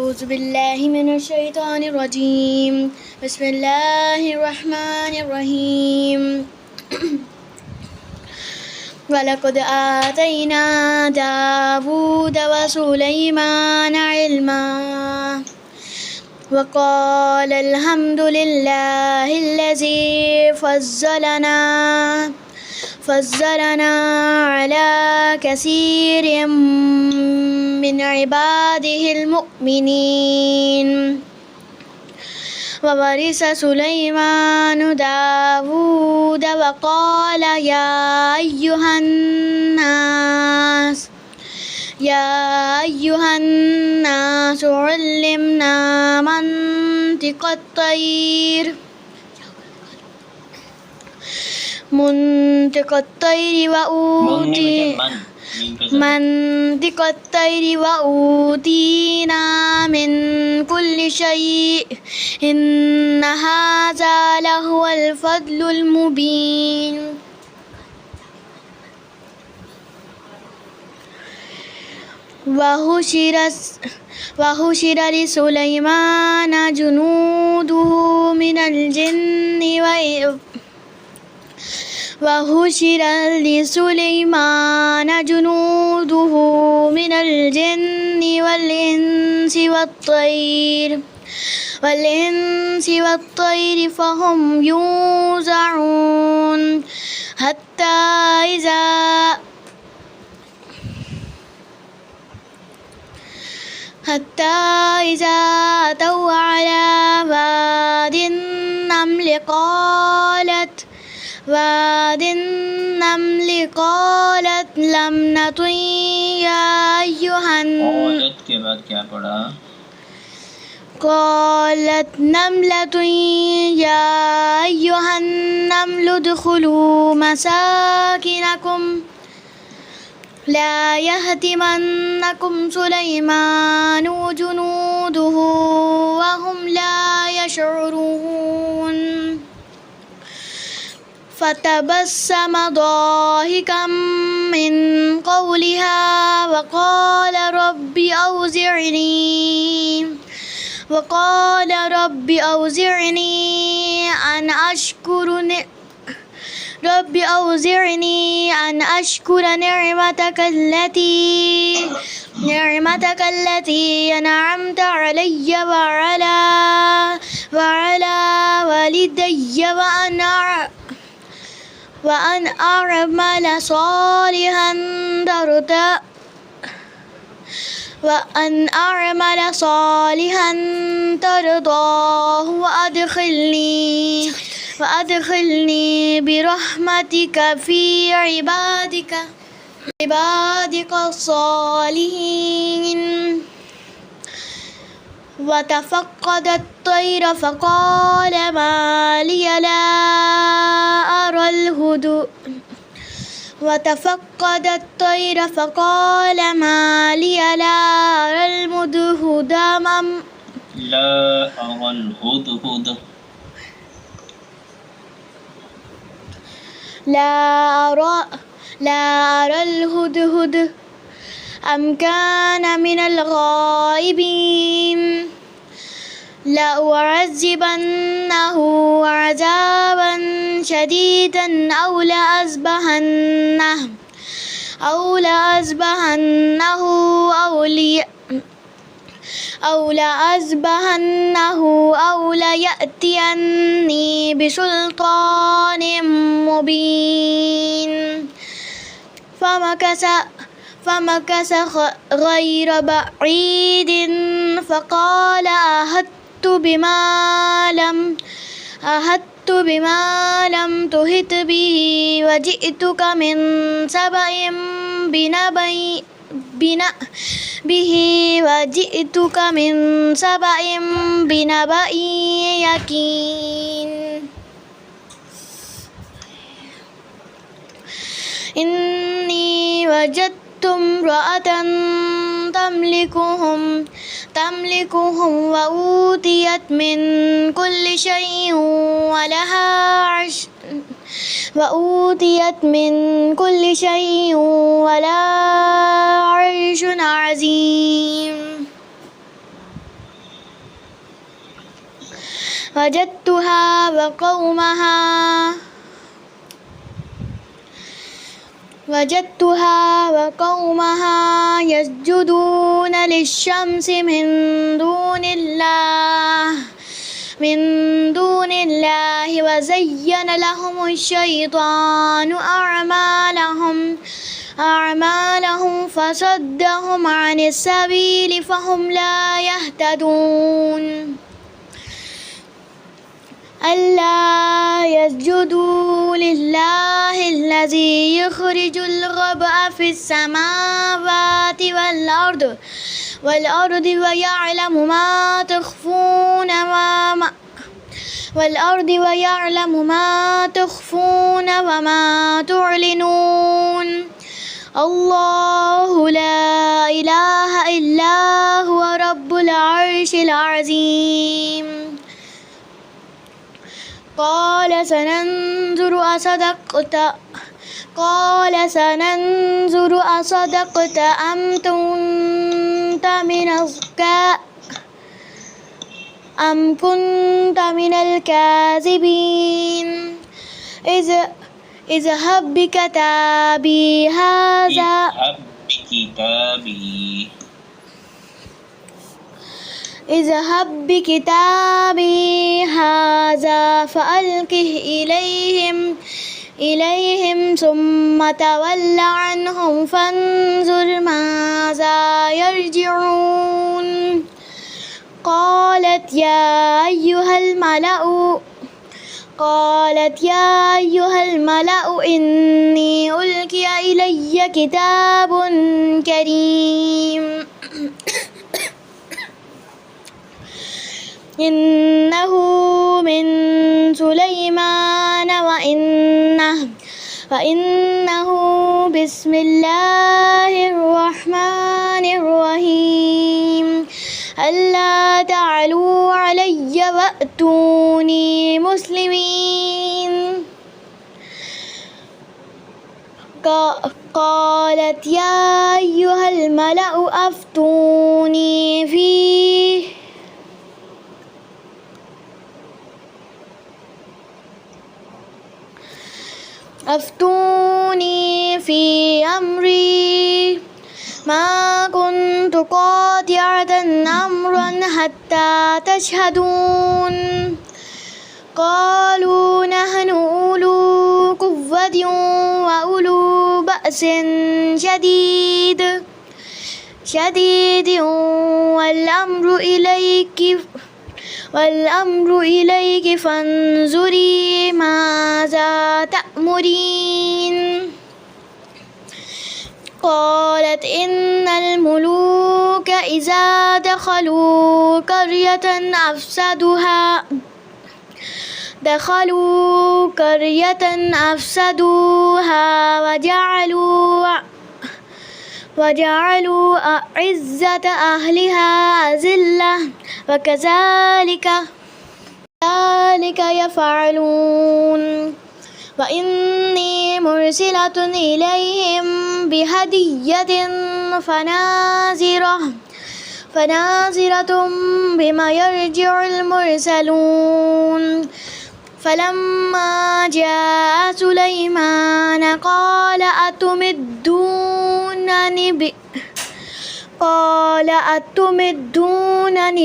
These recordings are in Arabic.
أعوذ بالله من الشيطان الرجيم. بسم الله الرحمن الرحيم. ولقد آتينا داود وسليمان علما وقال الحمد لله الذي فضلنا على كثير من عباده المؤمنين. وورث سليمان داود وقال يا أيها الناس علمنا منطق الطير وأوتينا من كل شيء إن هذا لهو الفضل المبين. وحشر لسليمان جنوده من الجن والإنس والطير فهم يوزعون حتى إذا أتوا على واد النمل قالت نملة يا أيها النمل ادخلوا مساكنكم لا يهتمنكم سليمان وجنوده وهم لا يشعرون. فتبسم ضاحكا من قولها وقال رب أوزعني أن أشكر نعمتك التي أنعمت علي وعلى والدي وأن أعمل صالحا ترضاه وأدخلني برحمتك في عبادك الصالحين. وتفقد الطير فقال ما لي لا أرى الهدهد أم كان من الغائبين. لأعذبنه عذابا شديدا أو ليأتيني بسلطان مبين. فمكث غير بعيد فقال أحطت بما لم تحط به وجئتك من سبأ بنبأ يقين. إني وجدت امرأة تملكهم وأوتيت من كل شيء ولها عرش عظيم. وجدتها وقومها يسجدون للشمس من دون الله وزين لهم الشيطان أعمالهم فصدهم عن السبيل فهم لا يهتدون ألا يسجدوا لله الذي يخرج الخبأ في السماوات والأرض ويعلم ما تخفون وما تعلنون الله لا إله إلا هو رب العرش العظيم قال سننظر أصدقت أم كنت من الكاذبين اذهب بكتابي هذا فألقه إليهم ثم تول عنهم فانظر ماذا يرجعون قالت يا أيها الملأ إني ألقي إلي كتاب كريم إنه من سليمان وإنه بسم الله الرحمن الرحيم ألا تعلوا علي وأتوني مسلمين قالت يا أيها الملأ أفتوني في أمري ما كنت قاطعة أمرا حتى تشهدون قالوا نحن أولو قوة وأولو بأس شديد والأمر إليك فانظري ماذا تأمرين قالت إن الملوك إذا دخلوا قرية أفسدوها وجعلوا أعزة أهلها أذلة وكذلك يفعلون وإني مرسلة إليهم بهدية فناظرة بما يرجع المرسلون فلما جاء سليمان قال أتمدونني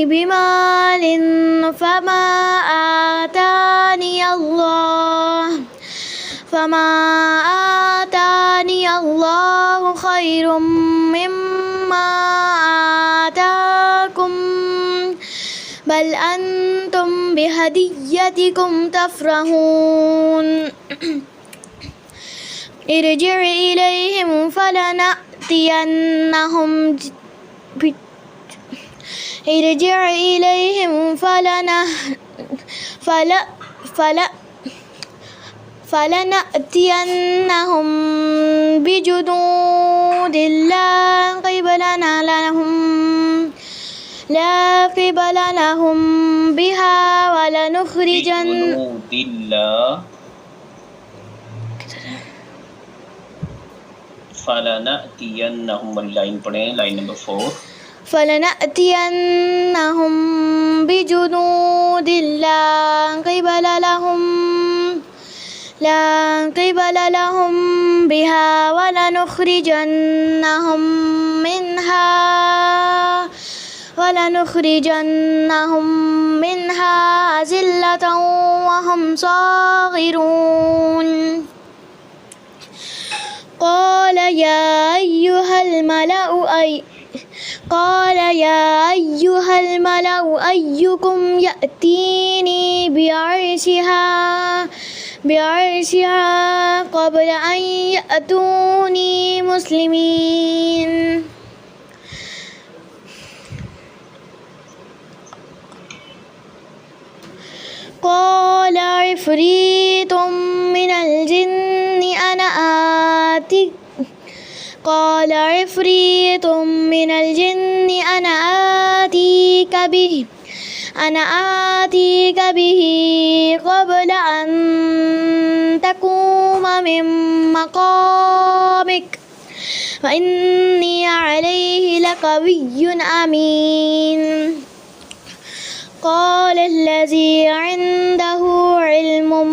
بمال فما آتاني الله خير مما آتاكم بل أنتم بهديتكم تفرحون ارجع إليهم فلنأتينهم بجنود لا قبل لهم بها فلنأتينهم लाइन पढ़ें line number 4 فلنأتينهم بجنود لا لا قبل لهم بها ولنخرجنهم منها أذلة وهم صاغرون قال يا أيها الملأ أيكم يأتيني بعرشها قبل أن يأتوني مسلمين قال عفريت من الجن أنا آتيك به قبل أن تقوم من مقامك وإني عليه لقوي أمين قال الذي عنده علم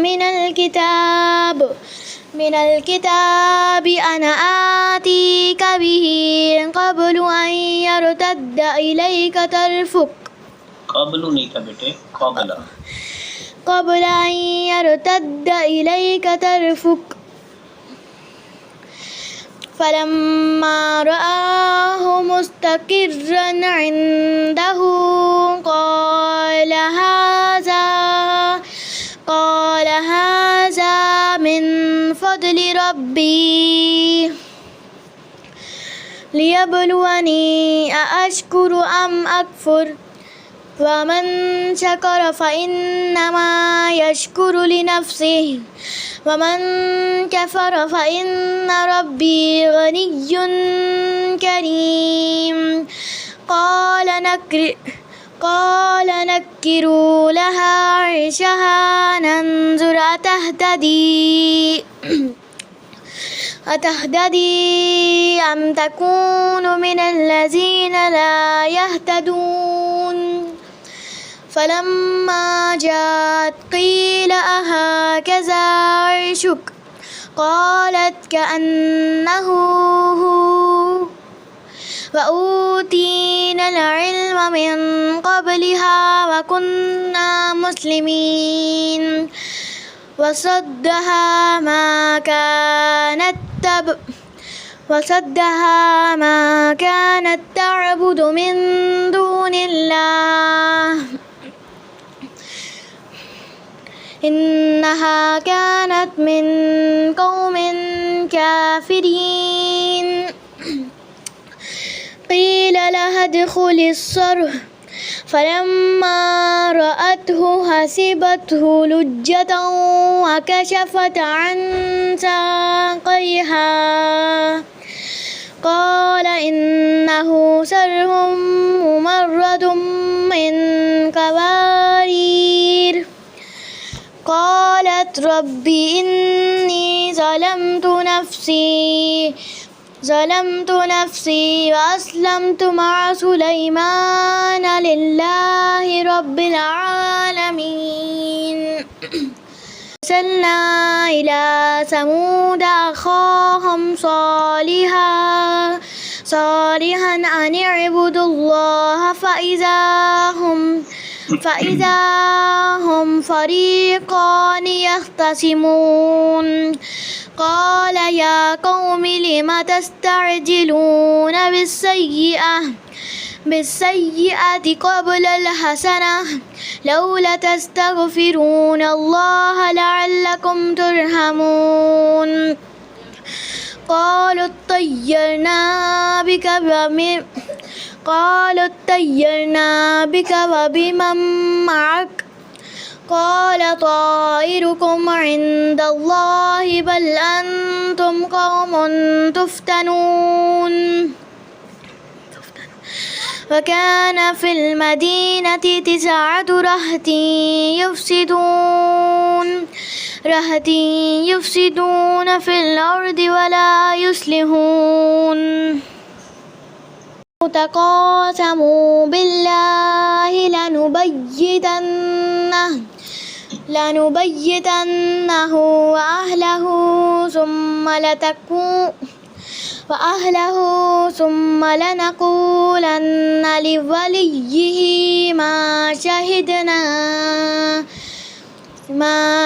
من الكتاب أنا آتيك به قبل أن يرتد إليك طرفك قبل नहीं था बेटे قبل أن يرتد إليك طرفك فلما رآه مستقرا عنده قال هذا من فضل ربي ليبلوني أأشكر أم أكفر ومن شكر فإنما يشكر لنفسه ومن كفر فإن ربي غني كريم قال نكروا لها عرشها ننظر أتهتدي أم تكون من الذين لا يهتدون فلما جاءت قيل أهكذا عرشك قالت كأنه هو وأوتينا العلم من قبلها وكنا مسلمين وصدها ما كانت تعبد من دون الله إنها كانت من قوم كافرين قيل لها ادخل الصرح فلما رأته حسبته لجة وكشفت عن ساقيها قال إنه سرح ممرد من قوارير قالت رب إني ظلمت نفسي وأسلمت مع سليمان لله رب العالمين أرسلنا إلى ثمود أخاهم صالحا أن اعبدوا الله فإذا هم فريقان يختصمون قال يا قوم لم تستعجلون بالسيئة قبل الحسنة لولا تستغفرون الله لعلكم ترحمون قالوا اطيرنا بك وبمن معك قال طائركم عند الله بل أنتم قوم تفتنون وكان في المدينة 9 رهط يفسدون في الأرض ولا يصلحون تقاسموا بالله لنبيتنه ثم لنقولن لوليه ما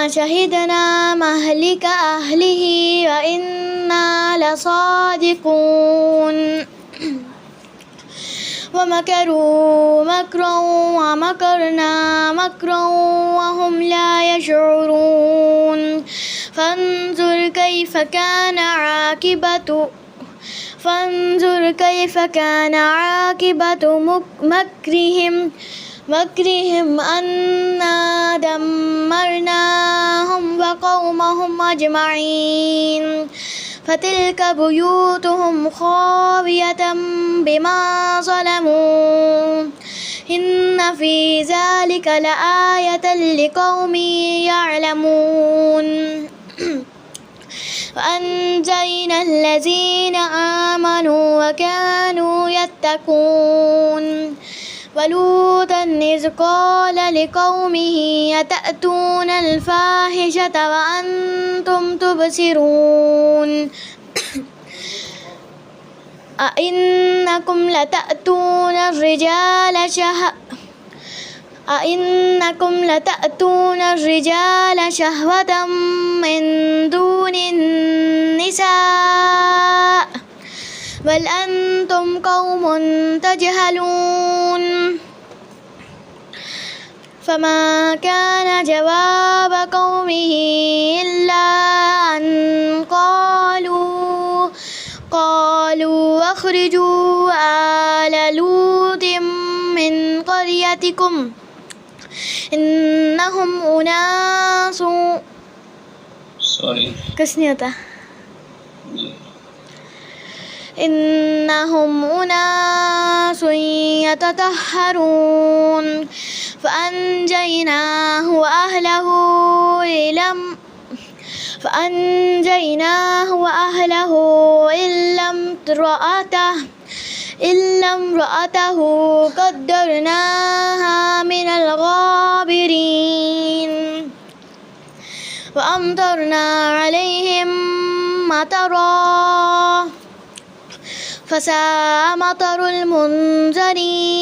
شهدنا مهلك أهله وإنا لصادقون ومكروا مكرا ومكرنا مكرا وهم لا يشعرون فانظر كيف كان عاقبة مكرهم أنا دمرناهم وقومهم أجمعين فتلك بيوتهم خاوية بما ظلموا إن في ذلك لآية لقوم يعلمون وأنجينا الذين آمنوا وكانوا يتقون ولوطا إذ قال لقومه أتأتون الفاحشة وأنتم تبصرون أئنكم لتأتون الرجال شهوة من دون النساء بل أنتم قوم تجهلون فما كان جواب قومه إلا أن قالوا أخرجوا آل لوط من قريتكم إنهم أناس يتطهرون فأنجيناه وأهله إلا امرأته قدرناها من الغابرين وأمطرنا عليهم مطرا فساء مطر المنذرين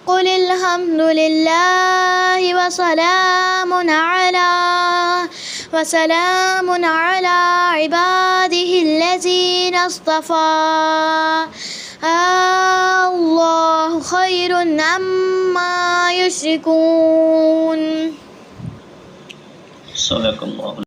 قل الحمد لله وسلام على عباده الذين اصطفى الله خير عما يشركون صدق الله